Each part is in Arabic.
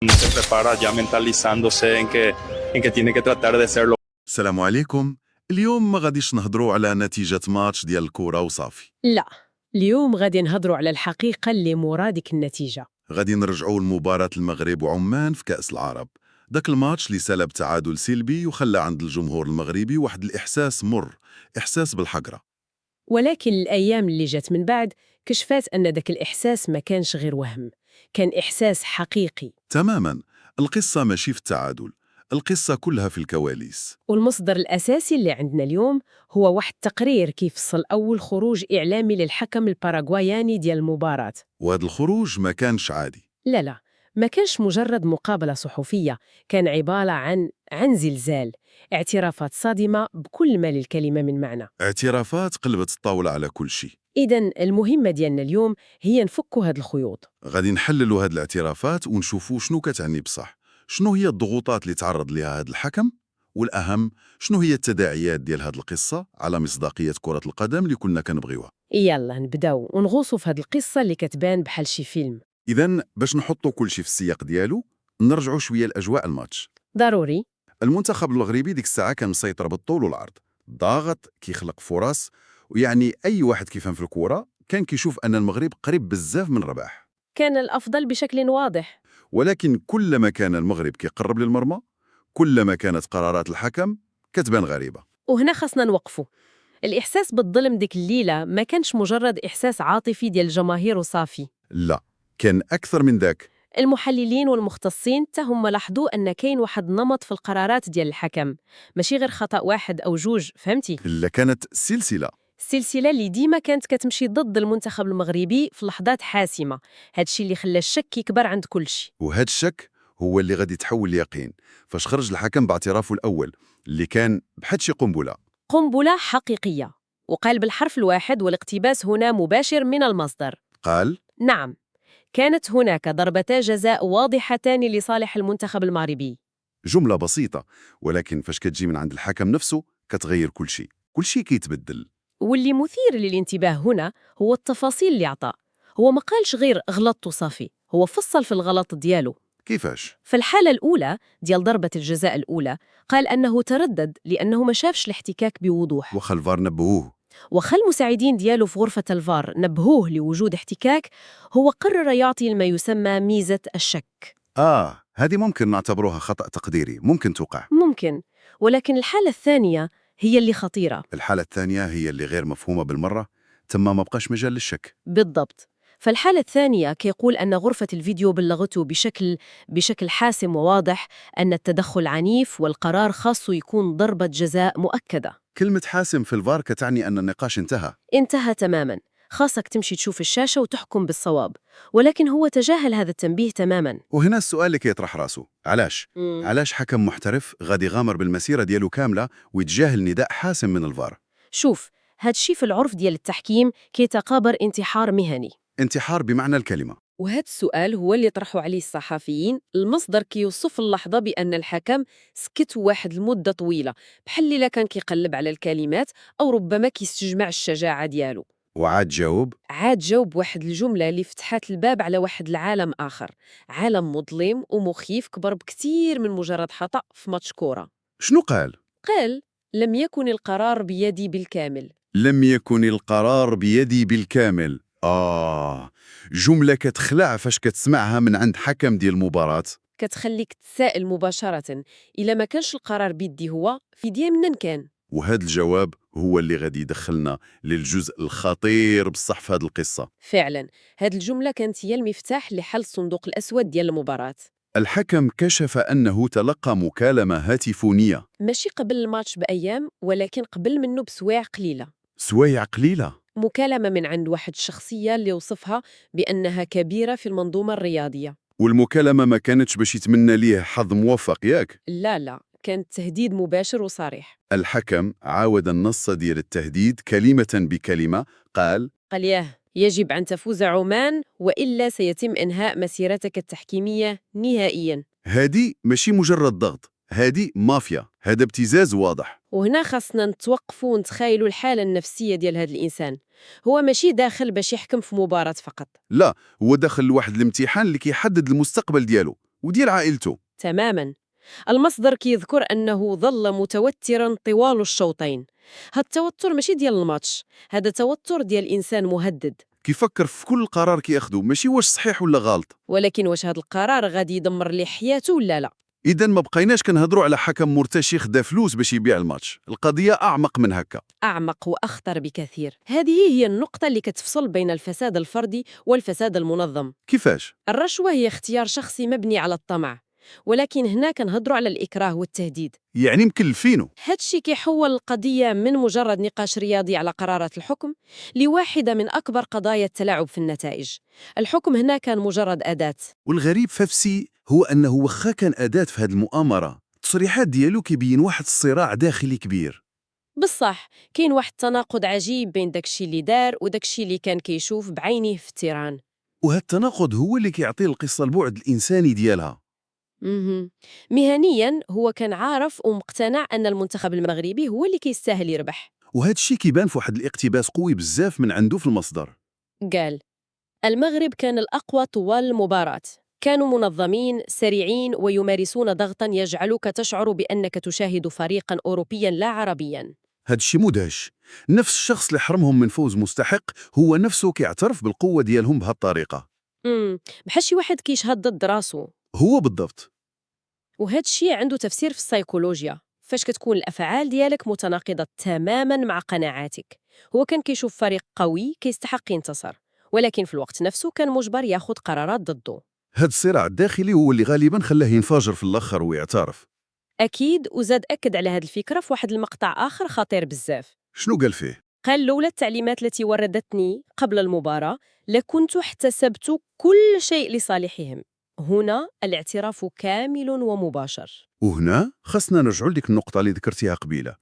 se prepara ya mentalizándose en que tiene que tratar de ser lo السلام عليكم. اليوم ما غاديش نهضروا على نتيجة ماتش ديال الكرة وصافي. لا، اليوم غادي نهضروا على الحقيقة اللي مورا ديك النتيجة. غادي نرجعوا لمباراة المغرب وعمان في كأس العرب. داك الماتش اللي سلب تعادل سلبي وخلى عند الجمهور المغربي واحد الإحساس مر، إحساس بالحقرة. ولكن الأيام اللي جات من بعد كشفات أن داك الإحساس ما كانش غير وهم، كان إحساس حقيقي. تماماً، القصة ماشي في التعادل، القصة كلها في الكواليس. والمصدر الأساسي اللي عندنا اليوم هو واحد تقرير كيفصل أول خروج إعلامي للحكم الباراغواياني ديال المباراة. وهذا الخروج ما كانش عادي. لا، ما كانش مجرد مقابلة صحفية، كان عبارة عن زلزال، اعترافات صادمة بكل ما للكلمة من معنى. اعترافات قلبت الطاولة على كل شيء. إذن المهمة ديالنا اليوم هي نفكوا هاد الخيوط. غادي نحللوا هاد الاعترافات ونشوفوا شنو كتعني بصح، شنو هي الضغوطات اللي تعرض لها هاد الحكم، والأهم شنو هي التداعيات ديال هاد القصة على مصداقية كرة القدم اللي كنا كنبغيوها. يلا نبداو ونغوصوا في هاد القصة اللي كتبان بحال شي فيلم. إذن باش نحطوا كل شيء في السياق ديالو، نرجعوا شوية لأجواء الماتش. ضروري. المنتخب المغربي ديك الساعة كان مسيطر بالطول والعرض، ضاغط كيخلق فرص، ويعني أي واحد كيفهم في الكورة كان كيشوف أن المغرب قريب بزاف من الرباح. كان الأفضل بشكل واضح. ولكن كلما كان المغرب كيقرب للمرمى، كلما كانت قرارات الحكم كتبان غريبة. وهنا خاصنا نوقفوا. الإحساس بالظلم ديك الليلة ما كانش مجرد إحساس عاطفي ديال الجماهير وصافي. لا، كان أكثر من ذاك. المحللين والمختصين هم لاحظوا أن كاين واحد نمط في القرارات ديال الحكم، ماشي غير خطأ واحد أو جوج، فهمتي؟ إلا كانت سلسلة. السلسلة اللي ديما كانت كتمشي ضد المنتخب المغربي في لحظات حاسمة، هادشي اللي خلى الشك يكبر عند كل شيء. وهذا الشك هو اللي غادي يتحول ليقين فاش خرج الحكم باعترافه الأول اللي كان بحال شي قنبلة. قنبلة حقيقية، وقال بالحرف الواحد والاقتباس هنا مباشر من المصدر. قال: نعم، كانت هناك ضربتا جزاء واضحتان لصالح المنتخب المغربي. جملة بسيطة، ولكن فاش كتجي من عند الحكم نفسه كتغير كل شيء، كل شيء كيتبدل. واللي مثير للانتباه هنا هو التفاصيل اللي عطاه. هو ما قالش غير غلطت وصافي، هو فصل في الغلط ديالو. كيفاش؟ في الحالة الأولى ديال ضربة الجزاء الأولى قال أنه تردد لأنه ما شافش الاحتكاك بوضوح، وخا الفار نبهوه. وخا المساعدين ديالو في غرفة الفار نبهوه لوجود احتكاك، هو قرر يعطي ما يسمى ميزة الشك. هذه ممكن نعتبروها خطأ تقديري، ممكن توقع. ممكن، ولكن الحالة الثانية هي اللي خطيرة. الحالة الثانية هي اللي غير مفهومة بالمرة، تما ما بقاش مجال للشك. بالضبط. فالحالة الثانية كيقول أن غرفة الفيديو بلغته بشكل حاسم وواضح أن التدخل عنيف والقرار خاصه يكون ضربة جزاء مؤكدة. كلمة حاسم في الفار كتعني أن النقاش انتهى تماماً، خاصك تمشي تشوف الشاشة وتحكم بالصواب، ولكن هو تجاهل هذا التنبيه تماماً. وهنا السؤال اللي كيطرح راسه، علاش؟ مم. علاش حكم محترف غادي يغامر بالمسيرة ديالو كاملة ويتجاهل نداء حاسم من الفار؟ شوف، هاد الشي في العرف ديال التحكيم كيتقابر انتحار مهني. انتحار بمعنى الكلمة. وهذا السؤال هو اللي طرحوا عليه الصحفيين. المصدر كيوصف اللحظة بأن الحكم سكت واحد المدة طويلة، بحال اللي كان كيقلب على الكلمات أو ربما كيستجمع الشجاعة ديالو. وعاد جاوب. عاد جاوب واحد الجملة اللي فتحت الباب على واحد العالم آخر، عالم مظلم ومخيف كبر بكثير من مجرد خطأ في ماتش كورة. شنو قال؟ قال: لم يكن القرار بيدي بالكامل. لم يكن القرار بيدي بالكامل. جملة كتخلع فاش كتسمعها من عند حكم ديال المباراة. كتخليك تسائل مباشرة، إلا ما كانش القرار بيدي هو في دي منن كان؟ وهذا الجواب هو اللي غادي يدخلنا للجزء الخطير بصح في هذه القصة. فعلا، هاد الجملة كانت هي المفتاح لحل الصندوق الأسود ديال المباراة. الحكم كشف أنه تلقى مكالمة هاتفونية. ماشي قبل الماتش بأيام، ولكن قبل منه بسوايع قليلة. سوايع قليلة. مكالمة من عند واحد الشخصية اللي وصفها بأنها كبيرة في المنظومة الرياضية. والمكالمة ما كانتش باش يتمنى ليه حظ موفق ياك؟ لا، كانت تهديد مباشر وصريح. الحكم عاود النص ديال التهديد كلمة بكلمة. قال: ياه، يجب أن تفوز عمان وإلا سيتم إنهاء مسيرتك التحكيمية نهائياً. هادي ماشي مجرد ضغط، هادي مافيا، هذا ابتزاز واضح. وهنا خاصنا نتوقفوا ونتخيلوا الحالة النفسية ديال هذا الإنسان. هو ماشي داخل باش يحكم في مباراة فقط، لا، هو داخل لواحد الامتحان اللي كيحدد المستقبل ديالو، وديال عائلته. تماماً. المصدر كيذكر أنه ظل متوتراً طوال الشوطين. هاد التوتر ماشي ديال الماتش، هذا توتر ديال إنسان مهدد. كيفكر في كل قرار كياخدو، ماشي واش صحيح ولا غلط. ولكن واش هاد القرار غادي يدمر ليه حياته ولا لا؟ إذا ما بقيناش كنهضروا على حكم مرتشي خدا فلوس باش يبيع الماتش، القضية أعمق من هكا. أعمق وأخطر بكثير. هذه هي النقطة اللي كتفصل بين الفساد الفردي والفساد المنظم. كيفاش؟ الرشوة هي اختيار شخصي مبني على الطمع، ولكن هنا كنهضروا على الإكراه والتهديد. يعني مكلفينه. هادشي كيحول القضية من مجرد نقاش رياضي على قرارات الحكم لواحدة من أكبر قضايا التلاعب في النتائج. الحكم هنا كان مجرد أداة. والغريب ففسي هو أنه وخا كان أداة في هذه المؤامرة، التصريحات ديالو كيبين واحد الصراع داخلي كبير. بصح كاين واحد التناقض عجيب بين داكشي اللي دار وداكشي اللي كان كيشوف بعينيه في التيران. وهذا التناقض هو اللي كيعطي القصة البعد الإنساني ديالها. مهنياً هو كان عارف ومقتنع أن المنتخب المغربي هو اللي كيستاهل يربح. وهذا الشيء كيبان في واحد الاقتباس قوي بزاف من عنده في المصدر. قال: المغرب كان الأقوى طوال المباراة، كانوا منظمين سريعين ويمارسون ضغطاً يجعلك تشعر بأنك تشاهد فريقاً أوروبياً لا عربياً. هذا الشيء مدهش. نفس الشخص اللي حرمهم من فوز مستحق هو نفسه كيعترف بالقوة ديالهم بهالطريقة. بحال شي واحد كيشهد ضد راسو. هو بالضبط. وهذا الشيء عنده تفسير في السيكولوجيا. فاش كتكون الأفعال ديالك متناقضة تماماً مع قناعاتك. هو كان كيشوف فريق قوي كيستحق ينتصر، ولكن في الوقت نفسه كان مجبر ياخد قرارات ضده. هذا الصراع الداخلي هو اللي غالباً خلاه ينفجر في الآخر ويعترف. أكيد. وزاد أكد على هذه الفكرة في واحد المقطع آخر خطير بزاف. شنو قال فيه؟ قال: لولا التعليمات التي وردتني قبل المباراة لكنت احتسبت كل شيء لصالحهم. هنا الاعتراف كامل ومباشر. وهنا خصنا نرجعوا لديك النقطة اللي ذكرتيها قبيلة.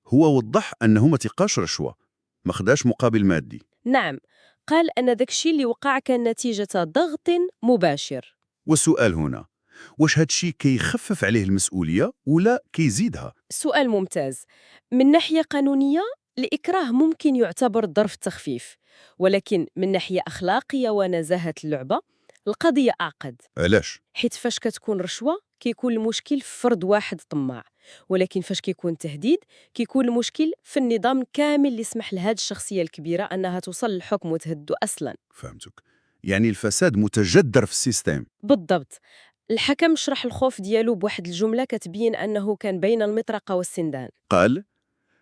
هو وضح أنه ما تيقاش رشوة، ما خداش مقابل مادي. نعم، قال أن ذاك الشيء اللي وقع كان نتيجة ضغط مباشر. والسؤال هنا، واش هاد الشيء كيخفف عليه المسؤولية ولا كيزيدها؟ سؤال ممتاز. من ناحية قانونية الإكراه ممكن يعتبر ظرف تخفيف، ولكن من ناحية أخلاقية ونزاهة اللعبة القضية أعقد. علاش؟ حيت فاش كتكون رشوة كيكون المشكل في فرد واحد طماع، ولكن فاش كيكون تهديد كيكون المشكل في النظام كامل اللي يسمح لهاد الشخصية الكبيرة أنها توصل للحكم وتهدو أصلاً. فهمتك. يعني الفساد متجذر في السيستم. بالضبط. الحكم شرح الخوف ديالو بواحد الجملة كتبين أنه كان بين المطرقة والسندان. قال: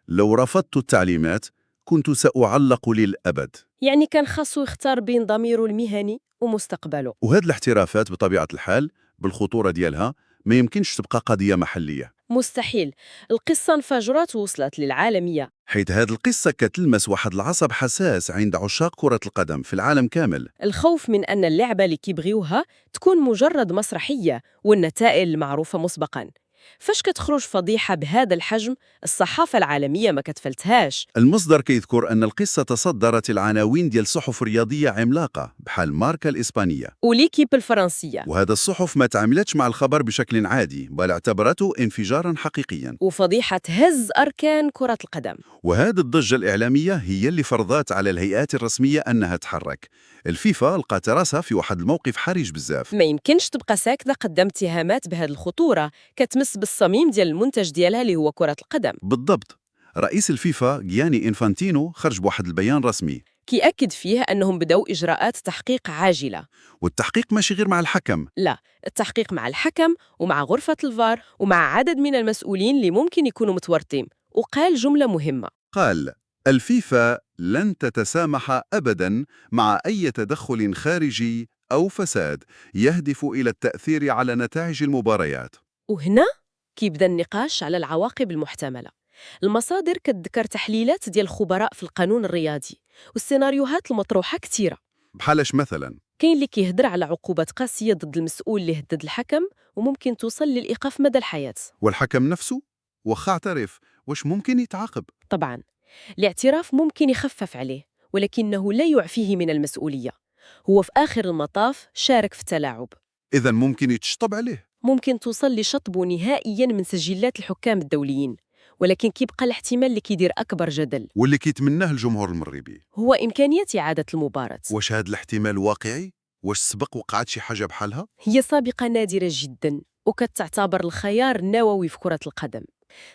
لو رفضت التعليمات كنت سأعلق للأبد. يعني كان خاصو يختار بين ضميره المهني ومستقبله. وهذه الاحترافات بطبيعة الحال بالخطورة ديالها ما يمكنش تبقى قضية محلية، مستحيل. القصة انفجرت ووصلت للعالمية. حيث هذه القصة كتلمس واحد العصب حساس عند عشاق كرة القدم في العالم كامل. الخوف من أن اللعبة اللي كيبغيوها تكون مجرد مسرحية والنتائج المعروفة مسبقاً. فاش كتخرج فضيحة بهذا الحجم الصحافة العالمية ما كتفلتهاش. المصدر كيذكر أن القصة تصدرت العناوين ديال صحف رياضية عملاقة بحال ماركا الإسبانية وليكيب الفرنسية. وهذا الصحف ما تعاملتش مع الخبر بشكل عادي، بل اعتبرته انفجاراً حقيقياً. وفضيحة هز أركان كرة القدم. وهذه الضجة الإعلامية هي اللي فرضت على الهيئات الرسمية أنها تحرك. الفيفا لقات راسها في واحد الموقف حرج بزاف. ما يمكنش تبقى ساكتة قدام اتهامات بهذه الخطورة كتمس بالصميم ديال المنتج ديالها اللي هو كرة القدم. بالضبط. رئيس الفيفا جياني إنفانتينو خرج بواحد البيان رسمي كيأكد فيه أنهم بدأوا إجراءات تحقيق عاجلة. والتحقيق ماشي غير مع الحكم، لا، التحقيق مع الحكم ومع غرفة الفار ومع عدد من المسؤولين اللي ممكن يكونوا متورطين. وقال جملة مهمة. قال: الفيفا لن تتسامح أبداً مع أي تدخل خارجي أو فساد يهدف إلى التأثير على نتائج المباريات. وهنا كيبدأ النقاش على العواقب المحتملة. المصادر كتذكر تحليلات ديال الخبراء في القانون الرياضي والسيناريوهات المطروحة كثيرة. بحالش مثلاً؟ كاين اللي كيهدر على عقوبات قاسية ضد المسؤول اللي هدد الحكم وممكن توصل للإيقاف مدى الحياة. والحكم نفسه وخا اعترف، واش ممكن يتعاقب؟ طبعاً الاعتراف ممكن يخفف عليه، ولكنه لا يعفيه من المسؤولية. هو في آخر المطاف شارك في التلاعب. إذن ممكن يتشطب عليه. ممكن توصل لشطبه نهائياً من سجلات الحكام الدوليين، ولكن كيبقى الاحتمال اللي كيدير أكبر جدل واللي كيتمناه الجمهور المغربي هو إمكانية إعادة المباراة. واش هذا الاحتمال واقعي؟ واش سبق وقعت شي حاجة بحالها؟ هي سابقة نادرة جدا وكتعتبر الخيار النووي في كرة القدم.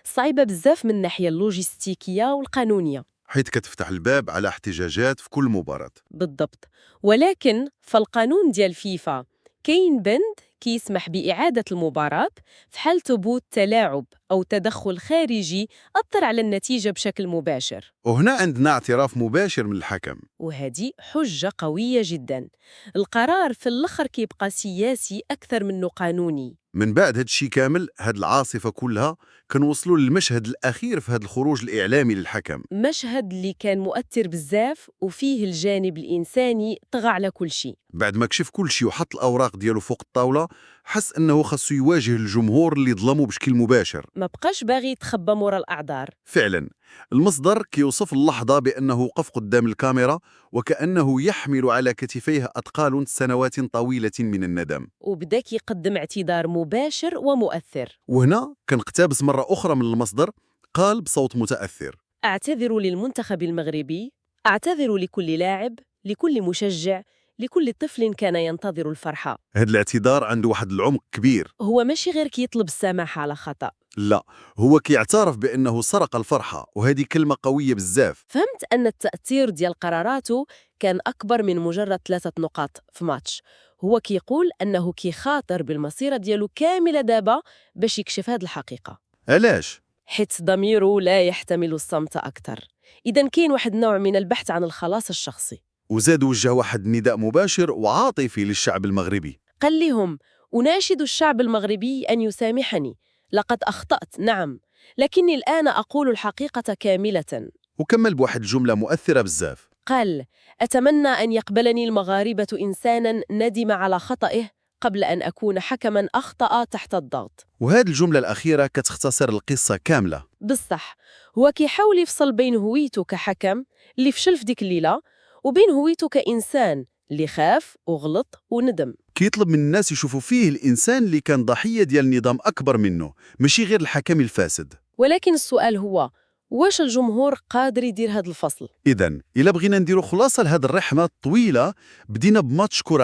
صعيبة بزاف من الناحية اللوجستيكية والقانونية. حيث كتفتح الباب على احتجاجات في كل مباراة. بالضبط. ولكن فالقانون ديال فيفا كاين بند كيسمح بإعادة المباراة في حال ثبوت تلاعب أو تدخل خارجي أثر على النتيجة بشكل مباشر. وهنا عندنا اعتراف مباشر من الحكم. وهذه حجة قوية جدا. القرار في الآخر كيبقى سياسي أكثر منه قانوني. من بعد هاد الشي كامل، هاد العاصفة كلها، كنوصلوا للمشهد الأخير في هاد الخروج الإعلامي للحكم. مشهد اللي كان مؤثر بزاف وفيه الجانب الإنساني طغى على كل شيء. بعد ما كشف كل شي وحط الأوراق ديالو فوق الطاولة، حس أنه خاصو يواجه الجمهور اللي ظلمه بشكل مباشر. ما بقاش باغي يتخبى مورا الأعذار. فعلا المصدر كيوصف اللحظة بأنه وقف قدام الكاميرا وكأنه يحمل على كتفيه أثقال سنوات طويلة من الندم. وبدا كيقدم اعتذار مباشر ومؤثر. وهنا كنقتبس مرة أخرى من المصدر، قال بصوت متأثر: أعتذر للمنتخب المغربي، أعتذر لكل لاعب، لكل مشجع، لكل طفل كان ينتظر الفرحة. هذا الاعتذار عنده واحد العمق كبير. هو ماشي غير كيطلب السماح على خطأ. لا، هو كيعترف بأنه سرق الفرحة، وهذه كلمة قوية بزاف. فهمت أن التأثير ديال قراراته كان أكبر من مجرد 3 نقاط في ماتش. هو كيقول أنه كيخاطر بالمسيرة ديالو كاملة دابا باش يكشف هذه الحقيقة. علاش؟ حيت ضميره لا يحتمل الصمت أكثر. إذن كاين واحد النوع من البحث عن الخلاص الشخصي. وزاد وجه واحد نداء مباشر وعاطفي للشعب المغربي. قال لهم: أناشد الشعب المغربي أن يسامحني، لقد أخطأت نعم، لكني الآن أقول الحقيقة كاملة. وكمل بواحد جملة مؤثرة بزاف. قال: أتمنى أن يقبلني المغاربة إنسانا ندم على خطئه قبل أن أكون حكما أخطأ تحت الضغط. وهذه الجملة الأخيرة كتختصر القصة كاملة. بالصح، هو كيحاول يفصل بين هويته كحكم اللي فشل في ديك الليلة وبين هويته كإنسان اللي خاف وغلط وندم. كيطلب من الناس يشوفوا فيه الإنسان اللي كان ضحية ديال نظام أكبر منه، ماشي غير الحكم الفاسد. ولكن السؤال هو: واش الجمهور قادر يدير هذا الفصل؟ إذن إلا بغينا نديروا خلاصة لهذه الرحلة الطويلة، بدينا بماتش كرة